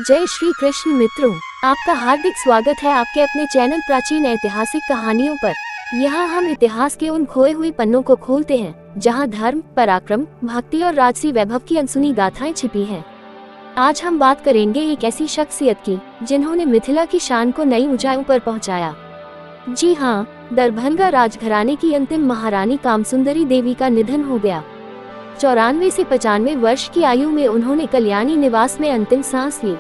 जय श्री कृष्ण मित्रों, आपका हार्दिक स्वागत है आपके अपने चैनल प्राचीन ऐतिहासिक कहानियों पर। यहाँ हम इतिहास के उन खोए हुए पन्नों को खोलते हैं जहाँ धर्म, पराक्रम, भक्ति और राजसी वैभव की अनसुनी गाथाएं छिपी हैं। आज हम बात करेंगे एक ऐसी शख्सियत की जिन्होंने मिथिला की शान को नई ऊंचाइयों पर पहुँचाया। जी हाँ, दरभंगा राजघराने की अंतिम महारानी कामसुंदरी देवी का निधन हो गया। 94 से 95 वर्ष की आयु में उन्होंने कल्याणी निवास में अंतिम सांस ली।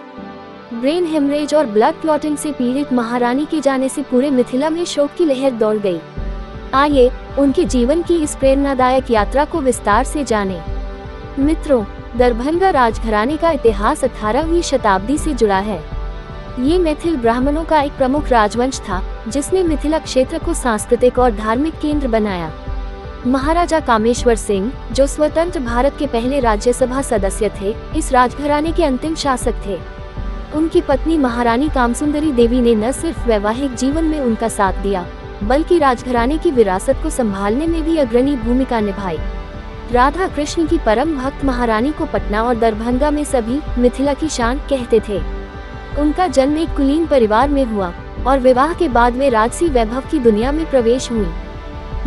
ब्रेन हेमरेज और ब्लड क्लॉटिंग से पीड़ित महारानी के जाने से पूरे मिथिला में शोक की लहर दौड़ गई। आइए उनके जीवन की इस प्रेरणादायक यात्रा को विस्तार से जानें। मित्रों, दरभंगा राजघराने का इतिहास 18वीं शताब्दी से जुड़ा है। ये मैथिल ब्राह्मणों का एक प्रमुख राजवंश था जिसने मिथिला क्षेत्र को सांस्कृतिक और धार्मिक केंद्र बनाया। महाराजा कामेश्वर सिंह, जो स्वतंत्र भारत के पहले राज्यसभा सदस्य थे, इस राजघराने के अंतिम शासक थे। उनकी पत्नी महारानी कामसुंदरी देवी ने न सिर्फ वैवाहिक जीवन में उनका साथ दिया, बल्कि राजघराने की विरासत को संभालने में भी अग्रणी भूमिका निभाई। राधा कृष्ण की परम भक्त महारानी को पटना और दरभंगा में सभी मिथिला की शान कहते थे। उनका जन्म एक कुलीन परिवार में हुआ और विवाह के बाद वे राजसी वैभव की दुनिया में प्रवेश हुई।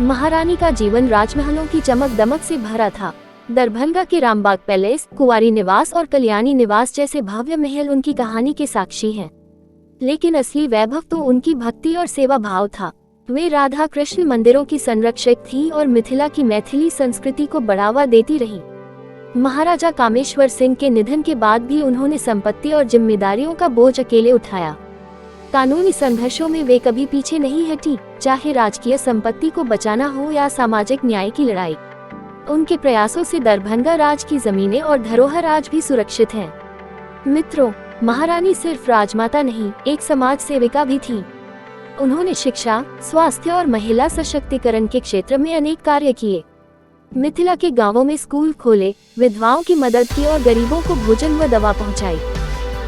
महारानी का जीवन राजमहलों की चमक दमक से भरा था। दरभंगा के रामबाग पैलेस, कुंवारी निवास और कल्याणी निवास जैसे भव्य महल उनकी कहानी के साक्षी हैं। लेकिन असली वैभव तो उनकी भक्ति और सेवा भाव था। वे राधा कृष्ण मंदिरों की संरक्षक थी और मिथिला की मैथिली संस्कृति को बढ़ावा देती रही। महाराजा कामेश्वर सिंह के निधन के बाद भी उन्होंने संपत्ति और जिम्मेदारियों का बोझ अकेले उठाया। कानूनी संघर्षों में वे कभी पीछे नहीं हटी, चाहे राजकीय संपत्ति को बचाना हो या सामाजिक न्याय की लड़ाई। उनके प्रयासों से दरभंगा राज की जमीनें और धरोहर आज भी सुरक्षित हैं। मित्रों, महारानी सिर्फ राजमाता नहीं, एक समाज सेविका भी थी। उन्होंने शिक्षा, स्वास्थ्य और महिला सशक्तिकरण के क्षेत्र में अनेक कार्य किए। मिथिला के गांवों में स्कूल खोले, विधवाओं की मदद की और गरीबों को भोजन व दवा पहुंचाई।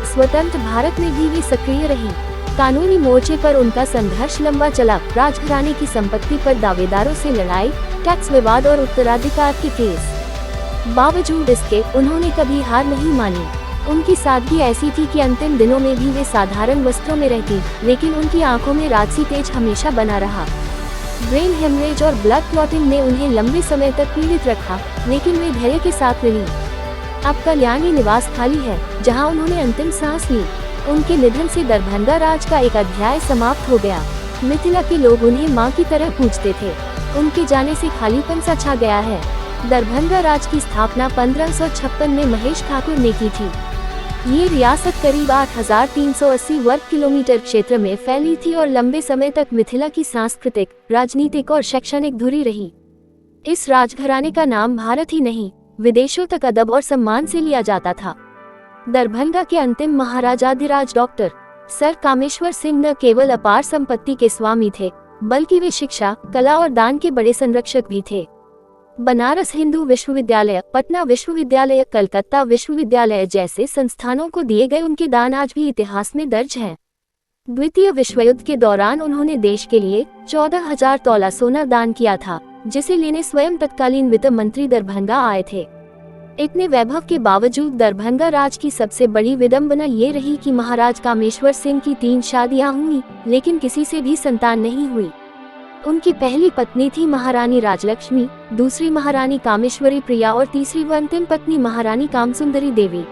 स्वतंत्र भारत में भी वे सक्रिय रही। कानूनी मोर्चे पर उनका संघर्ष लंबा चला। राजघराने की संपत्ति पर दावेदारों से लड़ाई, टैक्स विवाद और उत्तराधिकार के केस। बावजूद इसके उन्होंने कभी हार नहीं मानी। उनकी सादगी ऐसी थी कि अंतिम दिनों में भी वे साधारण वस्त्रों में रहती, लेकिन उनकी आंखों में राजसी तेज हमेशा बना रहा। ब्रेन हेमरेज और ब्लड क्लॉटिंग ने उन्हें लंबे समय तक पीड़ित रखा, लेकिन वे धैर्य के साथ रही। अब कल्याणी निवास खाली है, जहां उन्होंने अंतिम सांस ली। उनके निधन से दरभंगा राज का एक अध्याय समाप्त हो गया। मिथिला के लोग उन्हें मां की तरह पूजते थे। उनके जाने से खालीपन सा छा गया है। दरभंगा राज की स्थापना 1556 में महेश ठाकुर ने की थी। ये रियासत करीब 8380 वर्ग किलोमीटर क्षेत्र में फैली थी और लंबे समय तक मिथिला की सांस्कृतिक, राजनीतिक और शैक्षणिक धुरी रही। इस राजघराने का नाम भारत ही नहीं, विदेशों तक अदब और सम्मान से लिया जाता था। दरभंगा के अंतिम महाराजाधिराज डॉक्टर सर कामेश्वर सिंह न केवल अपार संपत्ति के स्वामी थे, बल्कि वे शिक्षा, कला और दान के बड़े संरक्षक भी थे। बनारस हिंदू विश्वविद्यालय, पटना विश्वविद्यालय, कलकत्ता विश्वविद्यालय जैसे संस्थानों को दिए गए उनके दान आज भी इतिहास में दर्ज हैं। द्वितीय विश्व युद्ध के दौरान उन्होंने देश के लिए 14,000 तोला सोना दान किया था, जिसे लेने स्वयं तत्कालीन वित्त मंत्री दरभंगा आए थे। इतने वैभव के बावजूद दरभंगा राज की सबसे बड़ी विडंबना ये रही कि महाराज कामेश्वर सिंह की 3 शादियां हुई, लेकिन किसी से भी संतान नहीं हुई। उनकी पहली पत्नी थी महारानी राजलक्ष्मी, दूसरी महारानी कामेश्वरी प्रिया और तीसरी व अंतिम पत्नी महारानी कामसुंदरी देवी।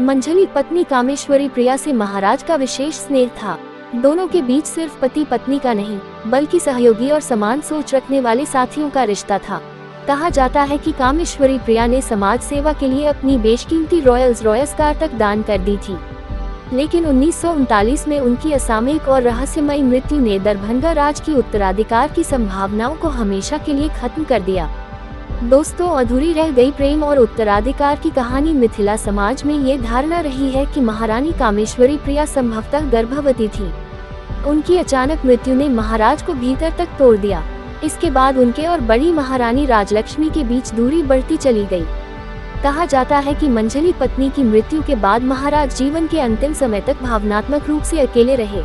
मंझली पत्नी कामेश्वरी प्रिया से महाराज का विशेष स्नेह था। दोनों के बीच सिर्फ पति पत्नी का नहीं, बल्कि सहयोगी और समान सोच रखने वाले साथियों का रिश्ता था। कहा जाता है कि कामेश्वरी प्रिया ने समाज सेवा के लिए अपनी बेशकीमती रॉयल्स रॉयस कार तक दान कर दी थी। लेकिन 1939 में उनकी असामयिक और रहस्यमयी मृत्यु ने दरभंगा राज की उत्तराधिकार की संभावनाओं को हमेशा के लिए खत्म कर दिया। दोस्तों, अधूरी रह गई प्रेम और उत्तराधिकार की कहानी। मिथिला समाज में ये धारणा रही है कि महारानी कामेश्वरी प्रिया संभवतः गर्भवती थी। उनकी अचानक मृत्यु ने महाराज को भीतर तक तोड़ दिया। इसके बाद उनके और बड़ी महारानी राजलक्ष्मी के बीच दूरी बढ़ती चली गई। कहा जाता है कि मंझली पत्नी की मृत्यु के बाद महाराज जीवन के अंतिम समय तक भावनात्मक रूप से अकेले रहे।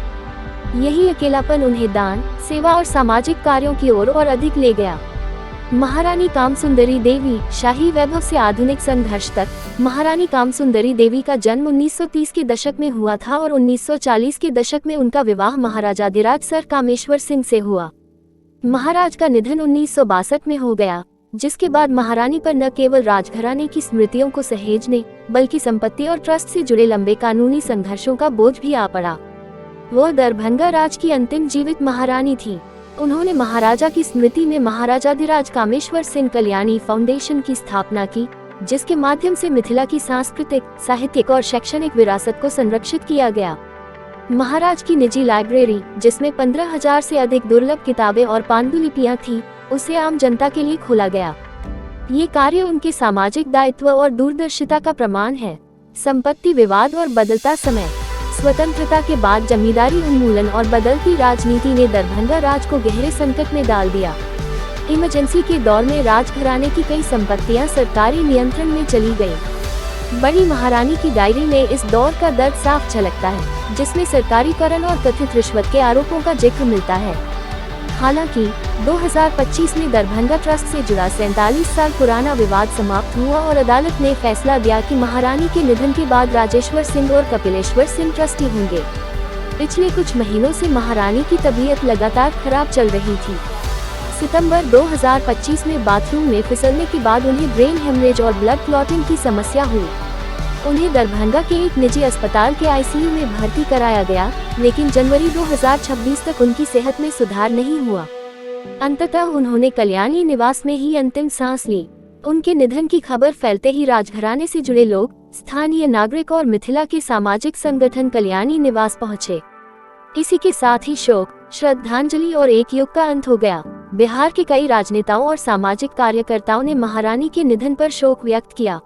यही अकेलापन उन्हें दान, सेवा और सामाजिक कार्यों की ओर और अधिक ले गया। महारानी कामसुंदरी देवी, शाही वैभव से आधुनिक संघर्ष तक। महारानी कामसुंदरी देवी का जन्म 1930 के दशक में हुआ था और 1940 के दशक में उनका विवाह महाराजाधिराज सर कामेश्वर सिंह से हुआ। महाराज का निधन 1962 में हो गया, जिसके बाद महारानी पर न केवल राजघराने की स्मृतियों को सहेजने बल्कि संपत्ति और ट्रस्ट से जुड़े लंबे कानूनी संघर्षों का बोझ भी आ पड़ा। वह दरभंगा राज की अंतिम जीवित महारानी थी। उन्होंने महाराजा की स्मृति में महाराजाधिराज कामेश्वर सिंह कल्याणी फाउंडेशन की स्थापना की, जिसके माध्यम से मिथिला की सांस्कृतिक, साहित्यिक और शैक्षणिक विरासत को संरक्षित किया गया। महाराज की निजी लाइब्रेरी, जिसमें 15,000 से अधिक दुर्लभ किताबें और पांडुलिपियां थी, उसे आम जनता के लिए खोला गया। ये कार्य उनके सामाजिक दायित्व और दूरदर्शिता का प्रमाण है। संपत्ति विवाद और बदलता समय। स्वतंत्रता के बाद जमींदारी उन्मूलन और बदलती राजनीति ने दरभंगा राज को गहरे संकट में डाल दिया। इमरजेंसी के दौर में राजघराने की कई संपत्तियां सरकारी नियंत्रण में चली गईं। बड़ी महारानी की डायरी में इस दौर का दर्द साफ झलकता है, जिसमें सरकारीकरण और कथित रिश्वत के आरोपों का जिक्र मिलता है। हालांकि 2025 में दरभंगा ट्रस्ट से जुड़ा 47 साल पुराना विवाद समाप्त हुआ और अदालत ने फैसला दिया कि महारानी के निधन के बाद राजेश्वर सिंह और कपिलेश्वर सिंह ट्रस्टी होंगे। पिछले कुछ महीनों से महारानी की तबीयत लगातार खराब चल रही थी। सितंबर 2025 में बाथरूम में फिसलने के बाद उन्हें ब्रेन हेमरेज और ब्लड क्लॉटिंग की समस्या हुई। उन्हें दरभंगा के एक निजी अस्पताल के आईसीयू में भर्ती कराया गया, लेकिन जनवरी 2026 तक उनकी सेहत में सुधार नहीं हुआ। अंततः उन्होंने कल्याणी निवास में ही अंतिम सांस ली। उनके निधन की खबर फैलते ही राजघराने से जुड़े लोग, स्थानीय नागरिक और मिथिला के सामाजिक संगठन कल्याणी निवास पहुंचे। इसी के साथ ही शोक, श्रद्धांजलि और एक युग का अंत हो गया। बिहार के कई राजनेताओं और सामाजिक कार्यकर्ताओं ने महारानी के निधन पर शोक व्यक्त किया।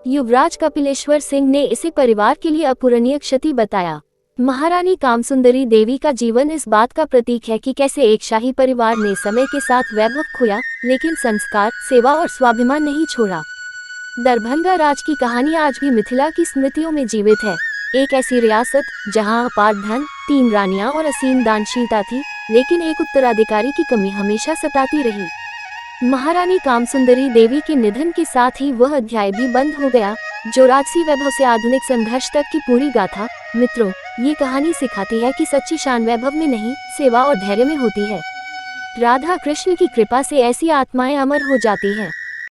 युवराज कपिलेश्वर सिंह ने इसे परिवार के लिए अपूरणीय क्षति बताया। महारानी कामसुंदरी देवी का जीवन इस बात का प्रतीक है कि कैसे एक शाही परिवार ने समय के साथ वैभव खोया, लेकिन संस्कार, सेवा और स्वाभिमान नहीं छोड़ा। दरभंगा राज की कहानी आज भी मिथिला की स्मृतियों में जीवित है। एक ऐसी रियासत जहां अपार धन, 3 रानियां और असीम दानशीलता थी, लेकिन एक उत्तराधिकारी की कमी हमेशा सताती रही। महारानी कामसुंदरी देवी के निधन के साथ ही वह अध्याय भी बंद हो गया, जो राजसी वैभव से आधुनिक संघर्ष तक की पूरी गाथा। मित्रों, ये कहानी सिखाती है कि सच्ची शान वैभव में नहीं, सेवा और धैर्य में होती है। राधा कृष्ण की कृपा से ऐसी आत्माएं अमर हो जाती हैं।